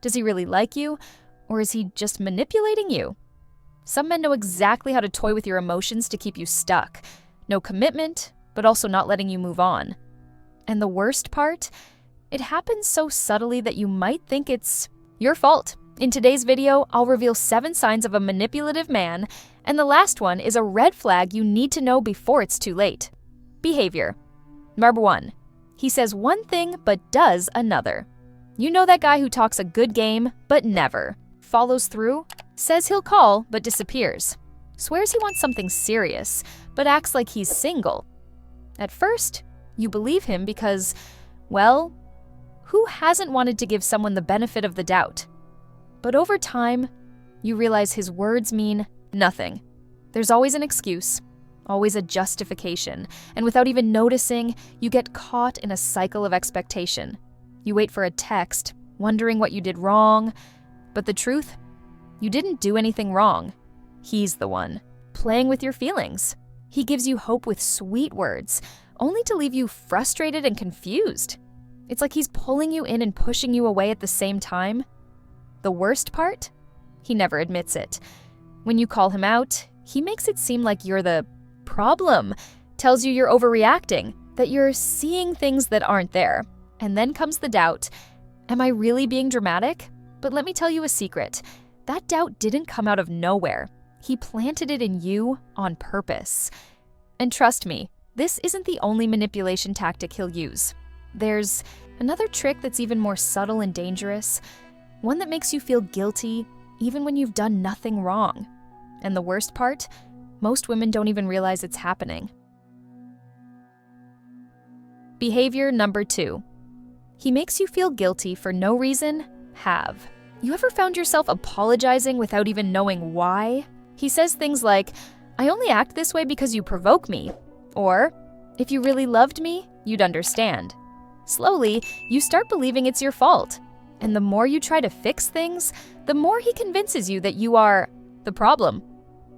Does he really like you, or is he just manipulating you? Some men know exactly how to toy with your emotions to keep you stuck. No commitment, but also not letting you move on. And the worst part? It happens so subtly that you might think it's your fault. In today's video, I'll reveal 7 signs of a manipulative man, and the last one is a red flag you need to know before it's too late. Behavior. Number 1. He says one thing but does another. You know that guy who talks a good game but never follows through, says he'll call but disappears, swears he wants something serious but acts like he's single. At first, you believe him because, well, who hasn't wanted to give someone the benefit of the doubt? But over time, you realize his words mean nothing. There's always an excuse, always a justification, and without even noticing, you get caught in a cycle of expectation. You wait for a text, wondering what you did wrong, but the truth? You didn't do anything wrong. He's the one, playing with your feelings. He gives you hope with sweet words, only to leave you frustrated and confused. It's like he's pulling you in and pushing you away at the same time. The worst part? He never admits it. When you call him out, he makes it seem like you're the problem, tells you you're overreacting, that you're seeing things that aren't there. And then comes the doubt. Am I really being dramatic? But let me tell you a secret. That doubt didn't come out of nowhere. He planted it in you on purpose. And trust me, this isn't the only manipulation tactic he'll use. There's another trick that's even more subtle and dangerous, one that makes you feel guilty even when you've done nothing wrong. And the worst part? Most women don't even realize it's happening. Behavior number 2. He makes you feel guilty for no reason. You ever found yourself apologizing without even knowing why? He says things like, "I only act this way because you provoke me," or, "If you really loved me, you'd understand." Slowly, you start believing it's your fault. And the more you try to fix things, the more he convinces you that you are the problem.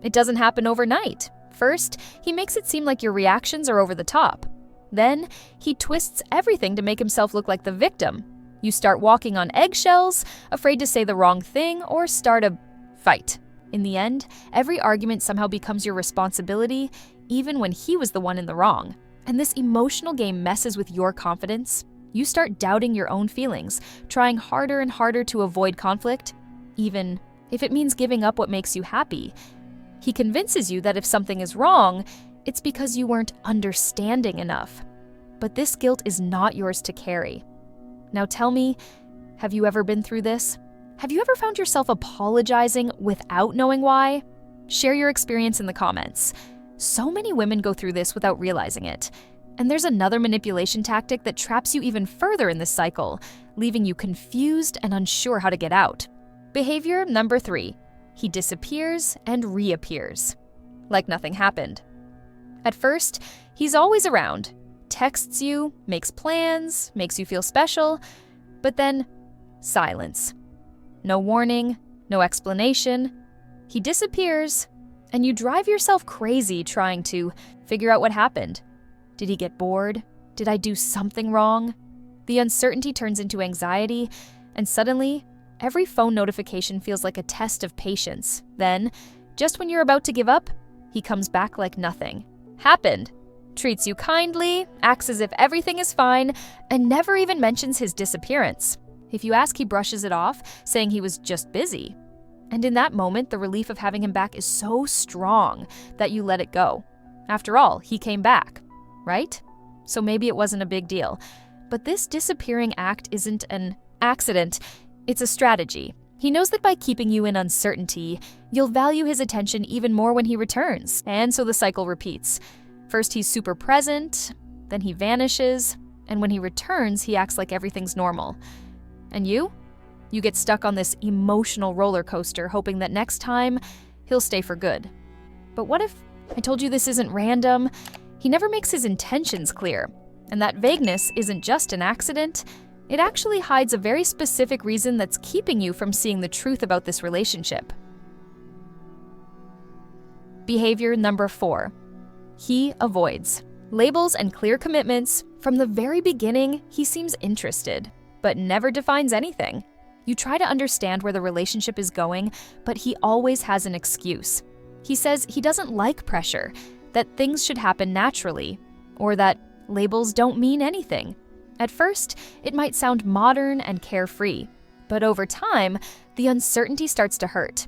It doesn't happen overnight. First, he makes it seem like your reactions are over the top. Then, he twists everything to make himself look like the victim. You start walking on eggshells, afraid to say the wrong thing, or start a fight. In the end, every argument somehow becomes your responsibility, even when he was the one in the wrong. And this emotional game messes with your confidence. You start doubting your own feelings, trying harder and harder to avoid conflict, even if it means giving up what makes you happy. He convinces you that if something is wrong, it's because you weren't understanding enough. But this guilt is not yours to carry. Now tell me, have you ever been through this? Have you ever found yourself apologizing without knowing why? Share your experience in the comments. So many women go through this without realizing it. And there's another manipulation tactic that traps you even further in this cycle, leaving you confused and unsure how to get out. Behavior number 3. He disappears and reappears, like nothing happened. At first, he's always around, texts you, makes plans, makes you feel special, but then silence. No warning, no explanation. He disappears, and you drive yourself crazy trying to figure out what happened. Did he get bored? Did I do something wrong? The uncertainty turns into anxiety, and suddenly, every phone notification feels like a test of patience. Then, just when you're about to give up, he comes back like nothing happened. Treats you kindly, acts as if everything is fine, and never even mentions his disappearance. If you ask, he brushes it off, saying he was just busy. And in that moment, the relief of having him back is so strong that you let it go. After all, he came back, right? So maybe it wasn't a big deal. But this disappearing act isn't an accident, it's a strategy. He knows that by keeping you in uncertainty, you'll value his attention even more when he returns, and so the cycle repeats. First he's super present, then he vanishes, and when he returns, he acts like everything's normal. And you? You get stuck on this emotional roller coaster, hoping that next time, he'll stay for good. But what if I told you this isn't random? He never makes his intentions clear, and that vagueness isn't just an accident. It actually hides a very specific reason that's keeping you from seeing the truth about this relationship. Behavior number 4. He avoids. Labels and clear commitments. From the very beginning, he seems interested, but never defines anything. You try to understand where the relationship is going, but he always has an excuse. He says he doesn't like pressure, that things should happen naturally, or that labels don't mean anything. At first, it might sound modern and carefree, but over time, the uncertainty starts to hurt.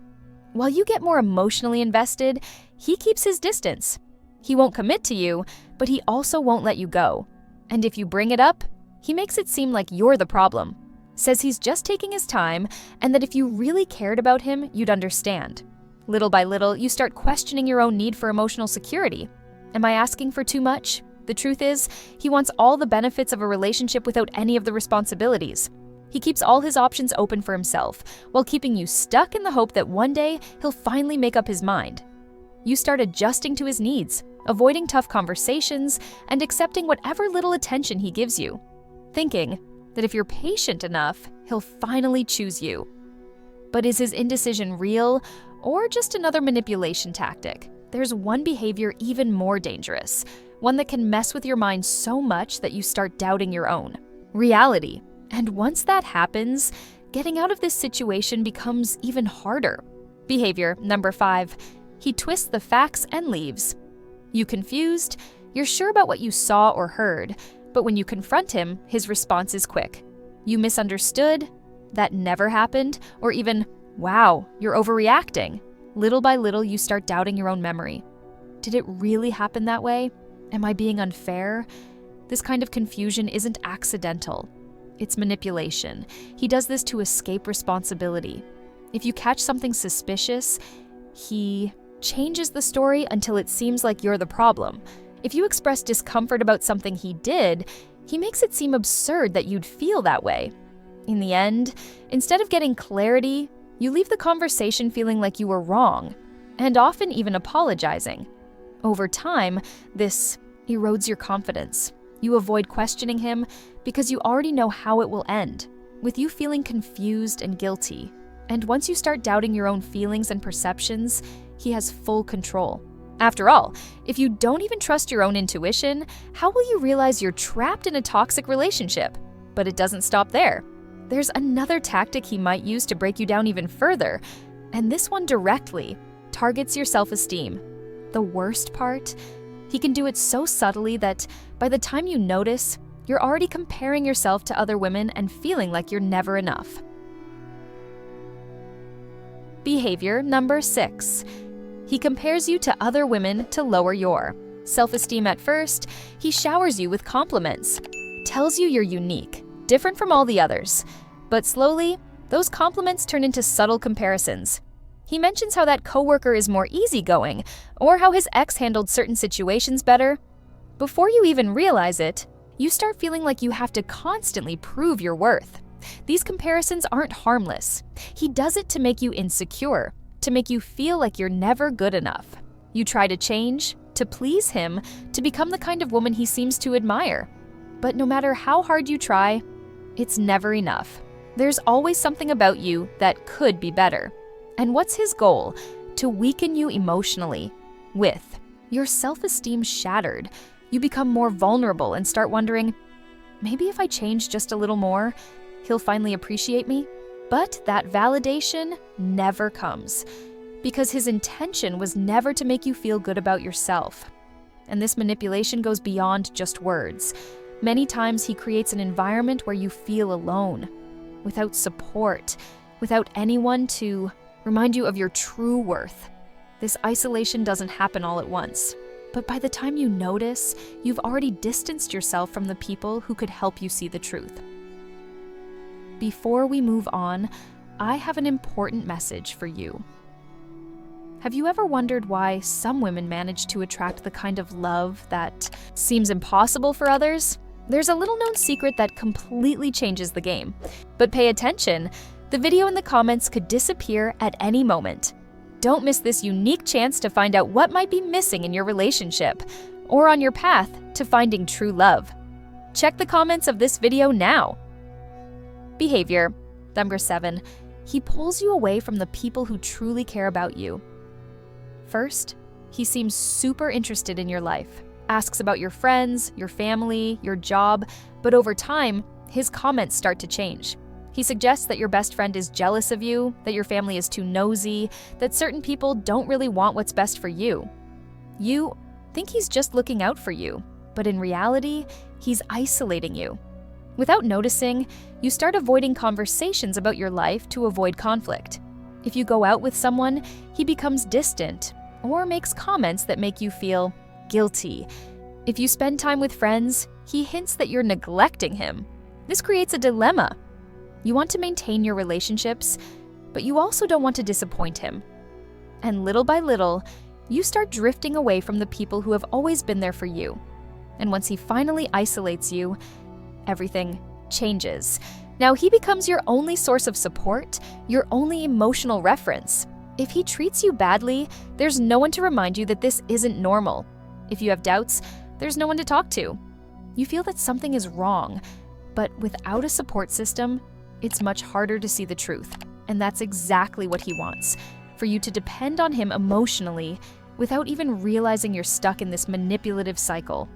While you get more emotionally invested, he keeps his distance. He won't commit to you, but he also won't let you go. And if you bring it up, he makes it seem like you're the problem. Says he's just taking his time, and that if you really cared about him, you'd understand. Little by little, you start questioning your own need for emotional security. Am I asking for too much? The truth is, he wants all the benefits of a relationship without any of the responsibilities. He keeps all his options open for himself, while keeping you stuck in the hope that one day he'll finally make up his mind. You start adjusting to his needs, avoiding tough conversations, and accepting whatever little attention he gives you, thinking that if you're patient enough, he'll finally choose you. But is his indecision real, or just another manipulation tactic? There's one behavior even more dangerous, one that can mess with your mind so much that you start doubting your own reality. And once that happens, getting out of this situation becomes even harder. Behavior number 5, he twists the facts and leaves. You confused? You're sure about what you saw or heard, but when you confront him, his response is quick. You misunderstood? That never happened? Or even, wow, you're overreacting. Little by little, you start doubting your own memory. Did it really happen that way? Am I being unfair? This kind of confusion isn't accidental. It's manipulation. He does this to escape responsibility. If you catch something suspicious, he changes the story until it seems like you're the problem. If you express discomfort about something he did, he makes it seem absurd that you'd feel that way. In the end, instead of getting clarity, you leave the conversation feeling like you were wrong, and often even apologizing. Over time, this erodes your confidence. You avoid questioning him because you already know how it will end, with you feeling confused and guilty. And once you start doubting your own feelings and perceptions, he has full control. After all, if you don't even trust your own intuition, how will you realize you're trapped in a toxic relationship? But it doesn't stop there. There's another tactic he might use to break you down even further, and this one directly targets your self-esteem. The worst part? He can do it so subtly that by the time you notice, you're already comparing yourself to other women and feeling like you're never enough. Behavior number 6. He compares you to other women to lower your self-esteem. At first, he showers you with compliments, tells you you're unique, different from all the others. But slowly, those compliments turn into subtle comparisons. He mentions how that coworker is more easygoing, or how his ex handled certain situations better. Before you even realize it, you start feeling like you have to constantly prove your worth. These comparisons aren't harmless. He does it to make you insecure, to make you feel like you're never good enough. You try to change, to please him, to become the kind of woman he seems to admire. But no matter how hard you try, it's never enough. There's always something about you that could be better. And what's his goal? To weaken you emotionally. With your self-esteem shattered, you become more vulnerable and start wondering, maybe if I change just a little more, he'll finally appreciate me? But that validation never comes, because his intention was never to make you feel good about yourself. And this manipulation goes beyond just words. Many times he creates an environment where you feel alone, without support, without anyone to remind you of your true worth. This isolation doesn't happen all at once, but by the time you notice, you've already distanced yourself from the people who could help you see the truth. Before we move on, I have an important message for you. Have you ever wondered why some women manage to attract the kind of love that seems impossible for others? There's a little-known secret that completely changes the game. But pay attention, the video in the comments could disappear at any moment. Don't miss this unique chance to find out what might be missing in your relationship, or on your path to finding true love. Check the comments of this video now. Behavior number 7. He pulls you away from the people who truly care about you. First, he seems super interested in your life, asks about your friends, your family, your job, but over time, his comments start to change. He suggests that your best friend is jealous of you, that your family is too nosy, that certain people don't really want what's best for you. You think he's just looking out for you, but in reality, he's isolating you. Without noticing, you start avoiding conversations about your life to avoid conflict. If you go out with someone, he becomes distant or makes comments that make you feel guilty. If you spend time with friends, he hints that you're neglecting him. This creates a dilemma. You want to maintain your relationships, but you also don't want to disappoint him. And little by little, you start drifting away from the people who have always been there for you. And once he finally isolates you, everything changes. Now he becomes your only source of support, your only emotional reference. If he treats you badly, there's no one to remind you that this isn't normal. If you have doubts, there's no one to talk to. You feel that something is wrong, but without a support system, it's much harder to see the truth. And that's exactly what he wants, for you to depend on him emotionally without even realizing you're stuck in this manipulative cycle.